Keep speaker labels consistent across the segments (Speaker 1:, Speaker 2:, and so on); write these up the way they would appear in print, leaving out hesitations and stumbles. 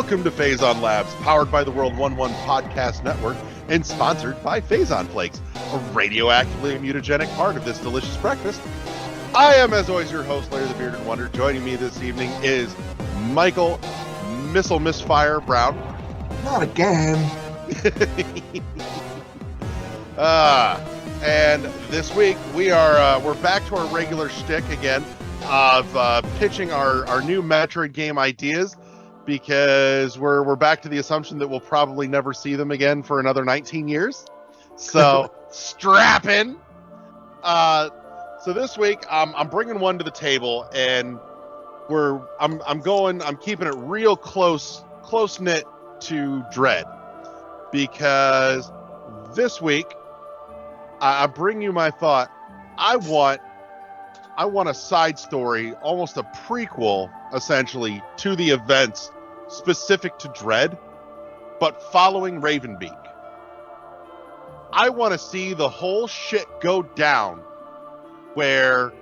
Speaker 1: Welcome to Phazon Labs, powered by the World 1-1 Podcast Network and sponsored by Phazon Flakes, a radioactively mutagenic part of this delicious breakfast. I am, as always, your host, Larry the Bearded Wonder. Joining me this evening is Michael Misfire Brown.
Speaker 2: Not again.
Speaker 1: And this week we're back to our regular shtick again of pitching our new Metroid game ideas, because we're back to the assumption that we'll probably never see them again for another 19 years. So strap in. So this week I'm bringing one to the table, and I'm keeping it real close knit to Dread, because this week I bring you my thought. I want a side story, almost a prequel, essentially, to the events specific to Dread, but following Ravenbeak. I want to see the whole shit go down where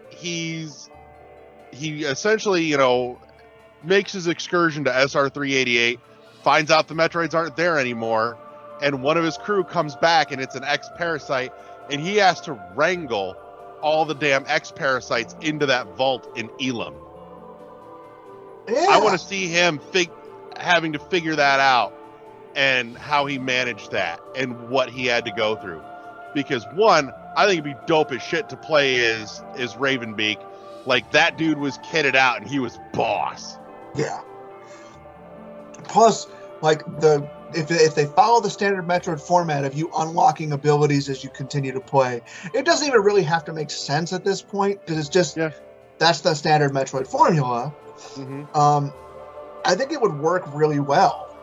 Speaker 1: he essentially, makes his excursion to SR-388, finds out the Metroids aren't there anymore, and one of his crew comes back and it's an X-Parasite, and he has to wrangle all the damn X-Parasites into that vault in Elam. Yeah. I want to see him having to figure that out, and how he managed that, and what he had to go through. Because one, I think it'd be dope as shit to play as Ravenbeak. Like, that dude was kitted out and he was boss.
Speaker 2: Yeah. Plus, like, if they follow the standard Metroid format of you unlocking abilities as you continue to play, it doesn't even really have to make sense at this point, because it's just, that's the standard Metroid formula. Mm-hmm. I think it would work really well.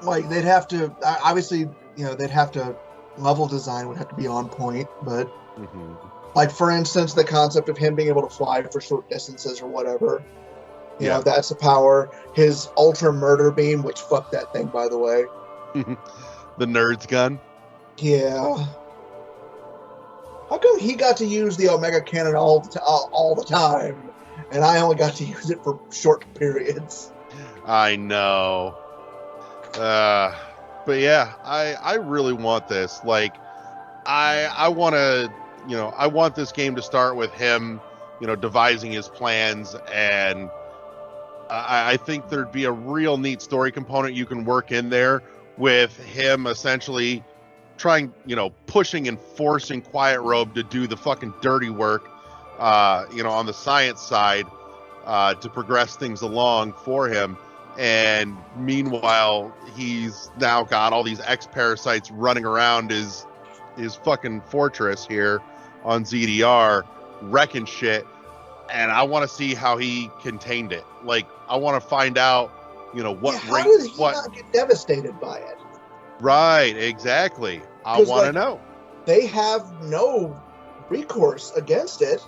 Speaker 2: Like, they'd have to, obviously, they'd have to, level design would have to be on point, but like, for instance, the concept of him being able to fly for short distances or whatever, you know, that's a power. His ultra murder beam, which fuck that thing, by the way.
Speaker 1: The nerd's gun.
Speaker 2: Yeah. How come he got to use the Omega Cannon all the time, and I only got to use it for short periods?
Speaker 1: I know. But yeah, I really want this. Like, I want to, I want this game to start with him, devising his plans, and I think there'd be a real neat story component you can work in there with him essentially trying, pushing and forcing Quiet Robe to do the fucking dirty work, on the science side, to progress things along for him. And meanwhile, he's now got all these X-Parasites running around his fucking fortress here on ZDR, wrecking shit. And I want to see how he contained it. Like, I want to find out, what
Speaker 2: how did he not get devastated by it?
Speaker 1: Right, exactly. I want to know.
Speaker 2: They have no recourse against it.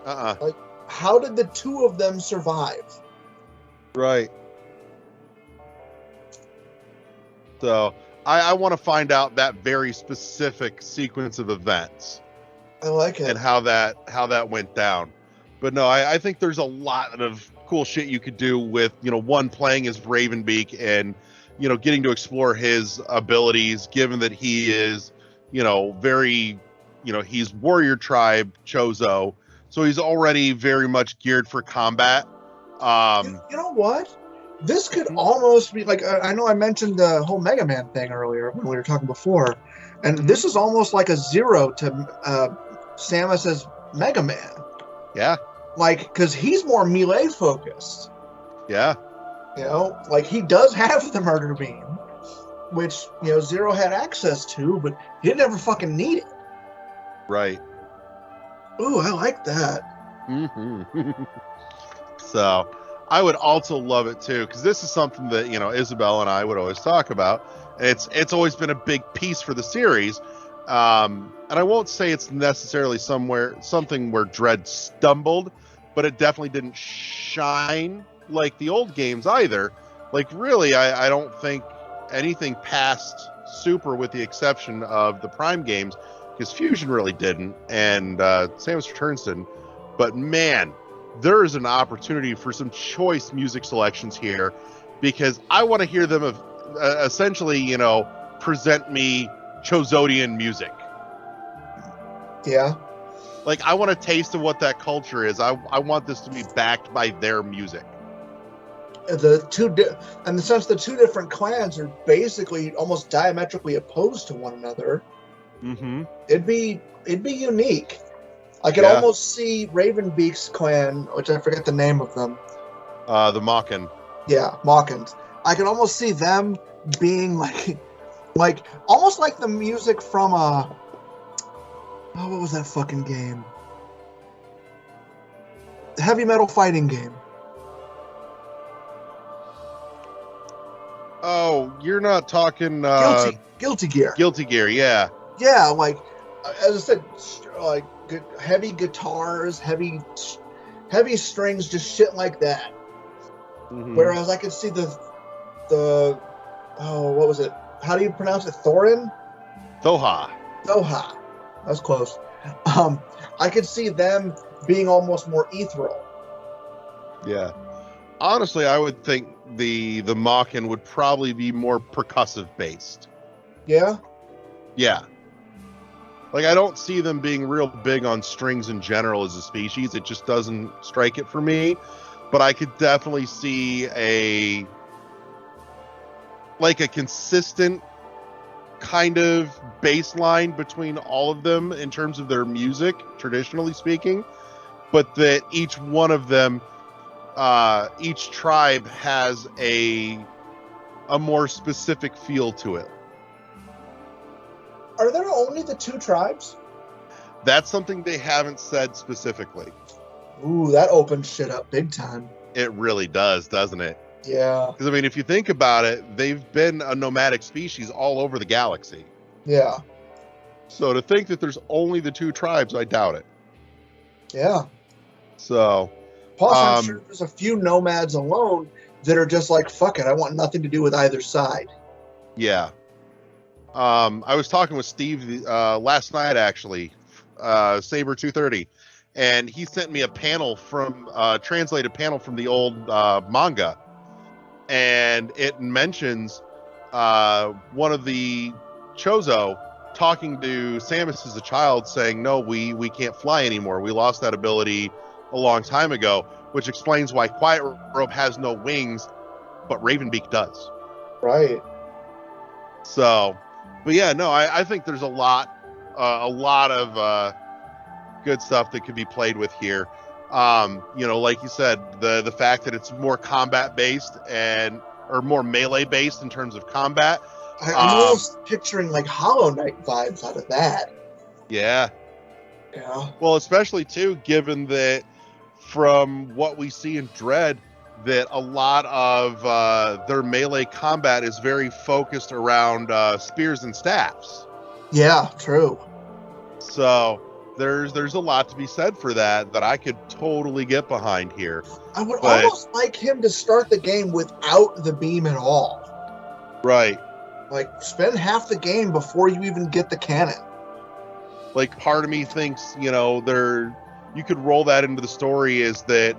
Speaker 2: Like, how did the two of them survive?
Speaker 1: Right. So I want to find out that very specific sequence of events.
Speaker 2: I like it.
Speaker 1: And how that went down. But no, I think there's a lot of cool shit you could do with, one, playing as Ravenbeak and, getting to explore his abilities, given that he is, very, he's warrior tribe Chozo. So he's already very much geared for combat.
Speaker 2: You know what? This could almost be like, I know I mentioned the whole Mega Man thing earlier when we were talking before, and this is almost like a Zero to Samus's Mega Man.
Speaker 1: Yeah.
Speaker 2: Like, because he's more melee focused.
Speaker 1: Yeah.
Speaker 2: Like, he does have the murder beam, which, Zero had access to, but he didn't ever fucking need it.
Speaker 1: Right.
Speaker 2: Ooh, I like that.
Speaker 1: Mm-hmm. So I would also love it too, because this is something that, Isabel and I would always talk about. It's always been a big piece for the series. And I won't say it's necessarily something where Dread stumbled, but it definitely didn't shine like the old games either. Like, really, I don't think anything passed Super, with the exception of the Prime games, because Fusion really didn't, and Samus Returns didn't. But man, there is an opportunity for some choice music selections here, because I want to hear them essentially, present me Chozodian music.
Speaker 2: Yeah.
Speaker 1: Like, I want a taste of what that culture is. I want this to be backed by their music.
Speaker 2: In the sense the two different clans are basically almost diametrically opposed to one another.
Speaker 1: Mm-hmm.
Speaker 2: It'd be unique. I could almost see Ravenbeak's clan, which I forget the name of them.
Speaker 1: The Mockin.
Speaker 2: Yeah, Mockins. I could almost see them being like almost like the music from what was that fucking game? The heavy metal fighting game.
Speaker 1: Oh, you're not talking
Speaker 2: Guilty Gear.
Speaker 1: Guilty Gear, yeah.
Speaker 2: Yeah, like as I said, like heavy guitars, heavy strings, just shit like that. Mm-hmm. Whereas I could see the what was it? How do you pronounce it? Thorin?
Speaker 1: Thoha.
Speaker 2: That's close. I could see them being almost more ethereal. Yeah.
Speaker 1: Honestly, I would think the Mockin would probably be more percussive based.
Speaker 2: Yeah?
Speaker 1: Yeah. Like, I don't see them being real big on strings in general as a species. It just doesn't strike it for me. But I could definitely see a consistent kind of baseline between all of them in terms of their music, traditionally speaking. But that each one of them, each tribe has a more specific feel to it.
Speaker 2: Are there only the two tribes?
Speaker 1: That's something they haven't said specifically.
Speaker 2: Ooh, that opens shit up big time.
Speaker 1: It really does, doesn't it?
Speaker 2: Yeah.
Speaker 1: Because, I mean, if you think about it, they've been a nomadic species all over the galaxy.
Speaker 2: Yeah.
Speaker 1: So to think that there's only the two tribes, I doubt it.
Speaker 2: Yeah.
Speaker 1: So.
Speaker 2: Plus, I'm sure there's a few nomads alone that are just like, fuck it, I want nothing to do with either side.
Speaker 1: Yeah. I was talking with Steve last night, actually, Saber 230, and he sent me a panel from translated panel from the old manga, and it mentions one of the Chozo talking to Samus as a child, saying, "No, we can't fly anymore. We lost that ability a long time ago," which explains why Quiet Robe has no wings, but Ravenbeak does.
Speaker 2: Right.
Speaker 1: So. But yeah, no, I think there's a lot of good stuff that could be played with here. Like you said, the fact that it's more combat based or more melee based in terms of combat.
Speaker 2: I'm almost picturing like Hollow Knight vibes out of that.
Speaker 1: Yeah.
Speaker 2: Yeah.
Speaker 1: Well, especially too, given that from what we see in Dread, that a lot of their melee combat is very focused around spears and staffs.
Speaker 2: Yeah, true.
Speaker 1: So there's a lot to be said for that I could totally get behind here.
Speaker 2: I would almost like him to start the game without the beam at all.
Speaker 1: Right.
Speaker 2: Like, spend half the game before you even get the cannon.
Speaker 1: Like, part of me thinks, you could roll that into the story is that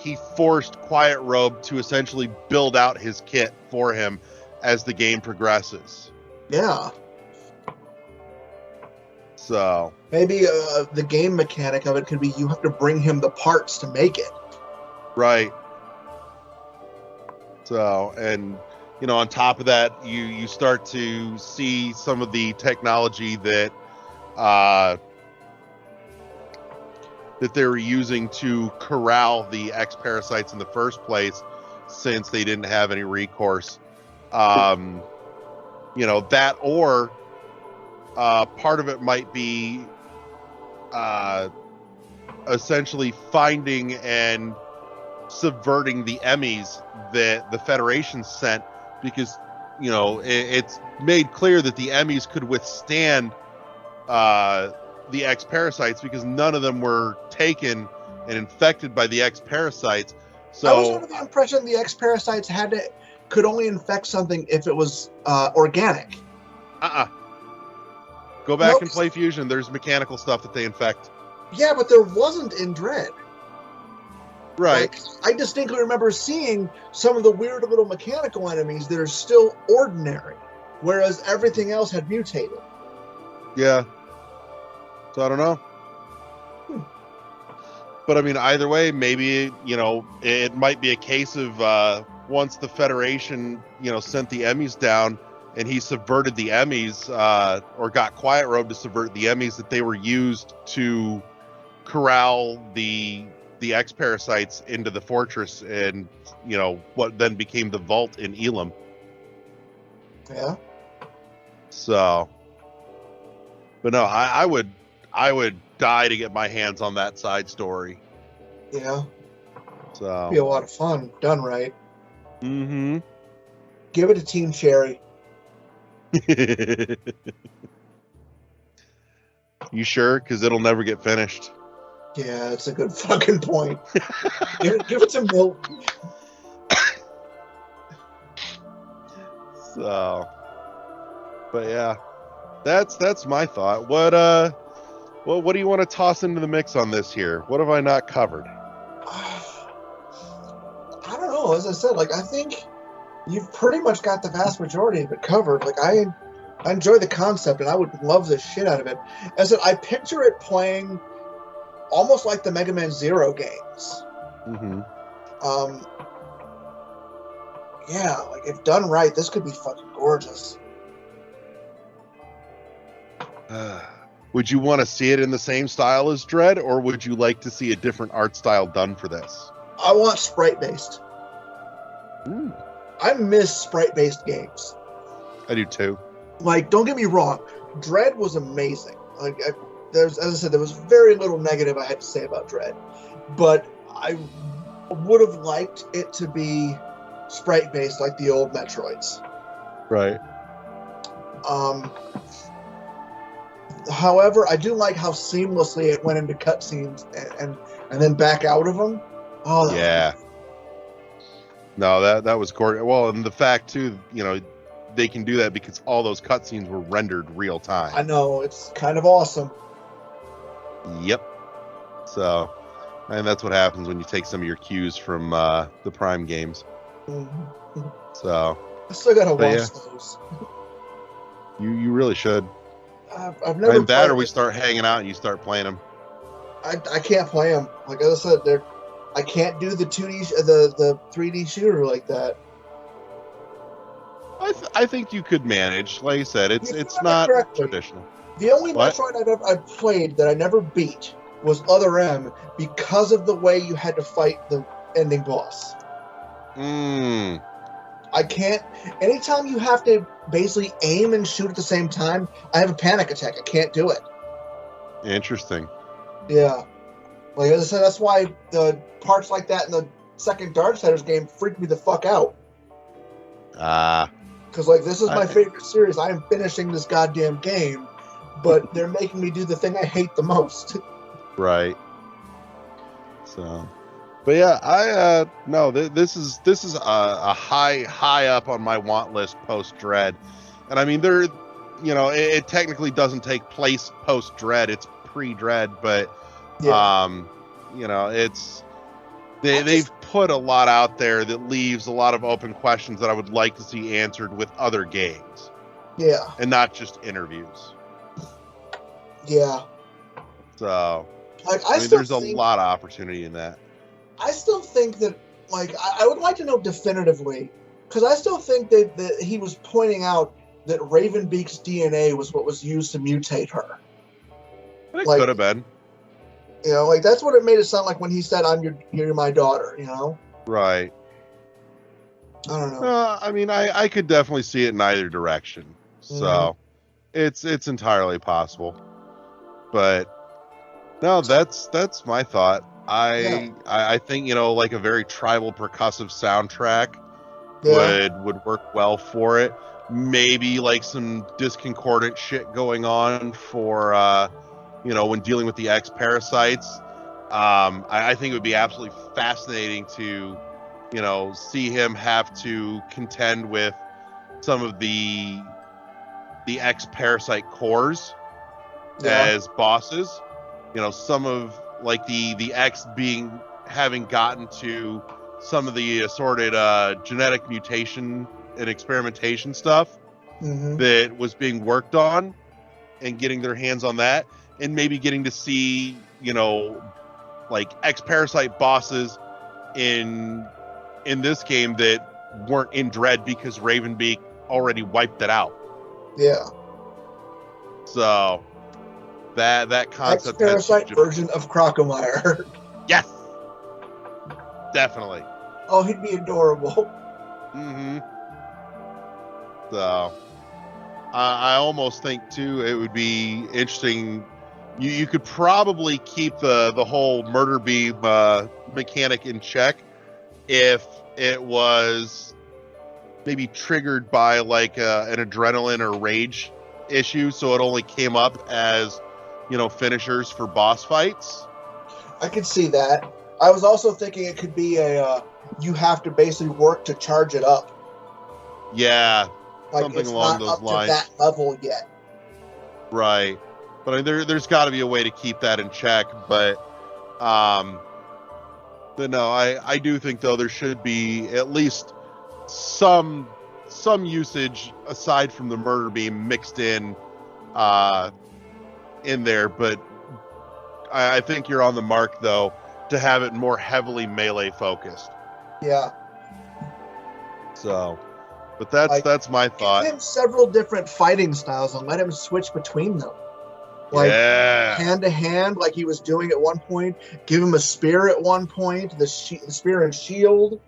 Speaker 1: he forced Quiet Robe to essentially build out his kit for him as the game progresses.
Speaker 2: Yeah.
Speaker 1: So
Speaker 2: maybe the game mechanic of it could be you have to bring him the parts to make it. Right.
Speaker 1: So, and on top of that, you start to see some of the technology that they were using to corral the X-Parasites in the first place, since they didn't have any recourse. That, or part of it might be essentially finding and subverting the Emmys that the Federation sent, because it's made clear that the Emmys could withstand the X-Parasites, because none of them were taken and infected by the X-Parasites. So
Speaker 2: I was under the impression the X-Parasites could only infect something if it was organic.
Speaker 1: Go back and play Fusion. There's mechanical stuff that they infect.
Speaker 2: Yeah, but there wasn't in Dread.
Speaker 1: Right.
Speaker 2: Like, I distinctly remember seeing some of the weird little mechanical enemies that are still ordinary, whereas everything else had mutated.
Speaker 1: Yeah. So I don't know. But I mean, either way, maybe, it might be a case of once the Federation, sent the Emmys down and he subverted the Emmys, or got Quiet Robe to subvert the Emmys, that they were used to corral the X parasites into the fortress and, what then became the vault in Elam.
Speaker 2: Yeah.
Speaker 1: So, but no, I would die to get my hands on that side story.
Speaker 2: Yeah.
Speaker 1: So
Speaker 2: Be a lot of fun, done right.
Speaker 1: Mm-hmm.
Speaker 2: Give it to Team Cherry.
Speaker 1: You sure? Because it'll never get finished.
Speaker 2: Yeah, it's a good fucking point. give it to Milk.
Speaker 1: So, but yeah, that's my thought. What do you want to toss into the mix on this here? What have I not covered?
Speaker 2: I don't know. As I said, like, I think you've pretty much got the vast majority of it covered. Like, I enjoy the concept, and I would love the shit out of it. As I said, I picture it playing almost like the Mega Man Zero games.
Speaker 1: Mm-hmm.
Speaker 2: Yeah, like, if done right, this could be fucking gorgeous.
Speaker 1: Would you want to see it in the same style as Dread, or would you like to see a different art style done for this?
Speaker 2: I want sprite-based.
Speaker 1: Ooh.
Speaker 2: I miss sprite-based games.
Speaker 1: I do too.
Speaker 2: Like, don't get me wrong, Dread was amazing. Like, as I said, there was very little negative I had to say about Dread, but I would have liked it to be sprite-based like the old Metroids.
Speaker 1: Right.
Speaker 2: However, I do like how seamlessly it went into cutscenes and then back out of them. Oh,
Speaker 1: yeah. No, that was gorgeous. Well, and the fact too, they can do that because all those cutscenes were rendered real time.
Speaker 2: I know, it's kind of awesome.
Speaker 1: Yep. So, and that's what happens when you take some of your cues from the Prime games.
Speaker 2: Mm-hmm.
Speaker 1: So,
Speaker 2: I still gotta watch those.
Speaker 1: You really should.
Speaker 2: I've never.
Speaker 1: And that, or we start hanging out and you start playing them.
Speaker 2: I can't play them. Like I said, I can't do the 2D, the 3D shooter like that.
Speaker 1: I think you could manage. Like I said, it's not traditional.
Speaker 2: The only Metroid I've played that I never beat was Other M because of the way you had to fight the ending boss. I can't. Anytime you have to basically aim and shoot at the same time, I have a panic attack. I can't do it.
Speaker 1: Interesting.
Speaker 2: Yeah. Like as I said, that's why the parts like that in the second Darksiders game freaked me the fuck out. Because, like, this is my favorite series. I am finishing this goddamn game, but they're making me do the thing I hate the most.
Speaker 1: Right. So, but yeah, no, this is a high up on my want list post Dread, and I mean it technically doesn't take place post Dread. It's pre Dread, but it's. They've put a lot out there that leaves a lot of open questions that I would like to see answered with other games.
Speaker 2: Yeah.
Speaker 1: And not just interviews.
Speaker 2: Yeah.
Speaker 1: So,
Speaker 2: like,
Speaker 1: there's a lot of opportunity in that.
Speaker 2: I still think that, like, I would like to know definitively, because I still think that he was pointing out that Ravenbeak's DNA was what was used to mutate her.
Speaker 1: It could have been.
Speaker 2: Like, that's what it made it sound like when he said, you're my daughter,
Speaker 1: Right.
Speaker 2: I don't know.
Speaker 1: I mean, I could definitely see it in either direction. So, it's entirely possible. But, no, that's my thought. I think, like a very tribal percussive soundtrack would work well for it. Maybe, like, some discordant shit going on for... when dealing with the X parasites, I think it would be absolutely fascinating to, see him have to contend with some of the X parasite cores as bosses. Some of like the X having gotten to some of the assorted genetic mutation and experimentation stuff that was being worked on, and getting their hands on that, and maybe getting to see, like ex-Parasite bosses in this game that weren't in Dread because Ravenbeak already wiped it out.
Speaker 2: Yeah.
Speaker 1: So that concept,
Speaker 2: ex-Parasite version of Crocomire.
Speaker 1: Yes, definitely.
Speaker 2: Oh, he'd be adorable.
Speaker 1: So I almost think too it would be interesting. You could probably keep the whole murder beam mechanic in check if it was maybe triggered by like an adrenaline or rage issue, so it only came up as finishers for boss fights.
Speaker 2: I could see that. I was also thinking it could be you have to basically work to charge it up.
Speaker 1: Yeah,
Speaker 2: like
Speaker 1: something
Speaker 2: it's
Speaker 1: along
Speaker 2: not
Speaker 1: those
Speaker 2: up
Speaker 1: lines.
Speaker 2: to that level yet.
Speaker 1: Right, but I mean, there's got to be a way to keep that in check. But no, I do think though there should be at least some usage aside from the murder beam mixed in there. But I think you're on the mark though to have it more heavily melee focused.
Speaker 2: Yeah.
Speaker 1: So, but that's my thought.
Speaker 2: Give him several different fighting styles and let him switch between them. Like hand to hand, like he was doing at one point. Give him a spear at one point, the spear and shield.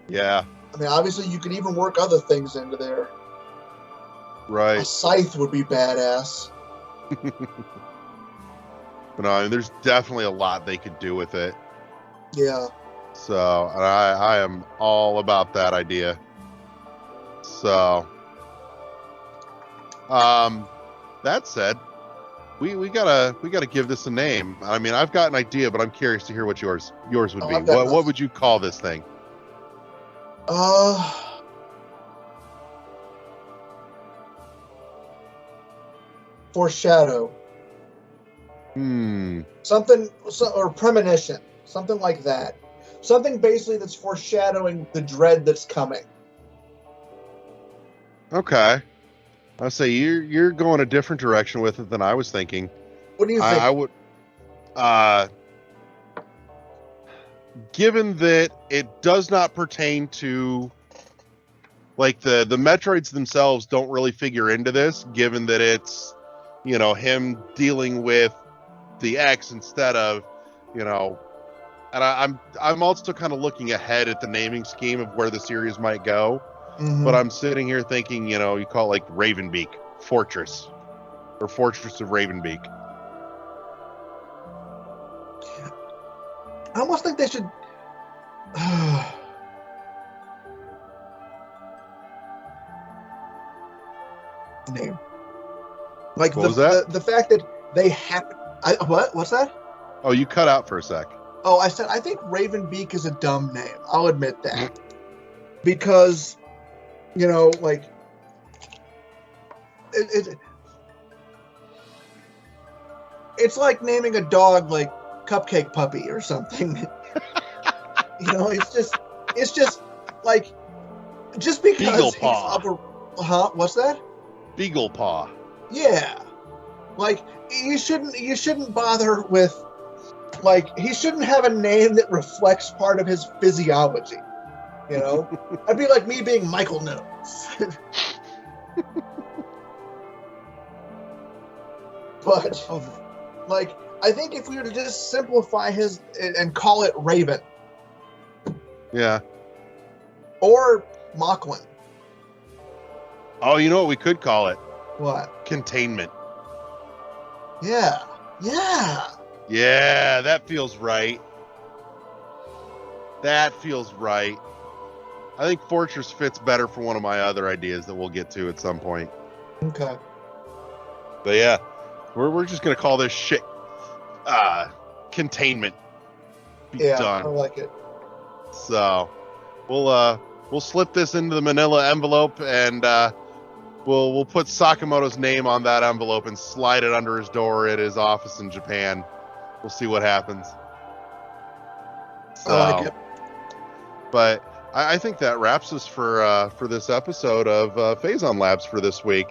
Speaker 1: Yeah.
Speaker 2: I mean, obviously, you could even work other things into there.
Speaker 1: Right.
Speaker 2: A scythe would be badass.
Speaker 1: But no, I mean, there's definitely a lot they could do with it.
Speaker 2: Yeah.
Speaker 1: So, and I am all about that idea. So, that said, we gotta give this a name. I mean, I've got an idea, but I'm curious to hear what yours would be. What would you call this thing?
Speaker 2: Foreshadow. Something, or premonition. Something like that. Something basically that's foreshadowing the dread that's coming.
Speaker 1: Okay. I'll say you're going a different direction with it than I was thinking.
Speaker 2: What do you think?
Speaker 1: I would, given that it does not pertain to, like, the Metroids themselves don't really figure into this, given that it's, him dealing with the X instead of, and I'm also kind of looking ahead at the naming scheme of where the series might go. But I'm sitting here thinking, you call it like Ravenbeak Fortress, or Fortress of Ravenbeak.
Speaker 2: I almost think they should. Name. Like
Speaker 1: what was that?
Speaker 2: The fact that they have. What's that?
Speaker 1: Oh, you cut out for a sec.
Speaker 2: Oh, I said I think Ravenbeak is a dumb name. I'll admit that. Because, like, it's like naming a dog like Cupcake Puppy or something. It's just like, just because
Speaker 1: Beagle
Speaker 2: he's
Speaker 1: Paw.
Speaker 2: What's that?
Speaker 1: Beagle Paw.
Speaker 2: Yeah. Like, you shouldn't bother with, like, he shouldn't have a name that reflects part of his physiology. I'd be like me being Michael Nose. But, like, I think if we were to just simplify his and call it Raven.
Speaker 1: Yeah.
Speaker 2: Or Mocklin.
Speaker 1: Oh, you know what we could call it?
Speaker 2: What?
Speaker 1: Containment.
Speaker 2: Yeah. Yeah.
Speaker 1: Yeah, that feels right. That feels right. I think Fortress fits better for one of my other ideas that we'll get to at some point.
Speaker 2: Okay.
Speaker 1: But yeah, we're just gonna call this shit Containment. Be done.
Speaker 2: I like it.
Speaker 1: So we'll slip this into the manila envelope, and we'll put Sakamoto's name on that envelope and slide it under his door at his office in Japan. We'll see what happens. So,
Speaker 2: I like it.
Speaker 1: But I think that wraps us for this episode of Phazon Labs for this week.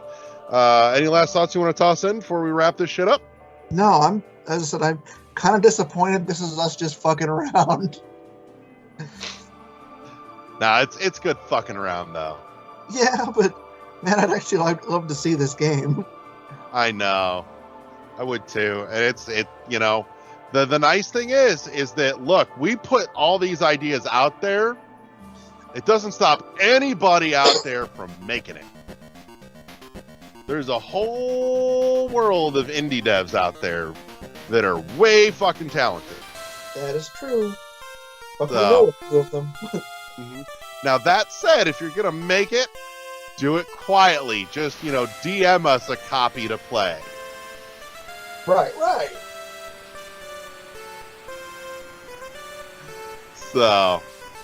Speaker 1: Any last thoughts you want to toss in before we wrap this shit up?
Speaker 2: No, as I said, I'm kind of disappointed. This is us just fucking around.
Speaker 1: Nah, it's good fucking around though.
Speaker 2: Yeah, but man, I'd actually love to see this game.
Speaker 1: I know, I would too. And you know, the nice thing is that look, we put all these ideas out there. It doesn't stop anybody out there from making it. There's a whole world of indie devs out there that are way fucking talented.
Speaker 2: That is true. But we
Speaker 1: So-
Speaker 2: know a few of them.
Speaker 1: Mm-hmm. Now that said, if you're gonna make it, do it quietly. Just, you know, DM us a copy to play.
Speaker 2: Right.
Speaker 1: So,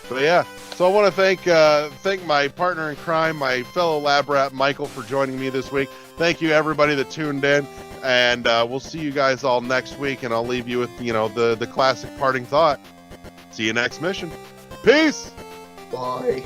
Speaker 1: but yeah. So I want to thank my partner in crime, my fellow lab rat Michael, for joining me this week. Thank you everybody that tuned in, and we'll see you guys all next week. And I'll leave you with, you know, the classic parting thought. See you next mission. Peace.
Speaker 2: Bye.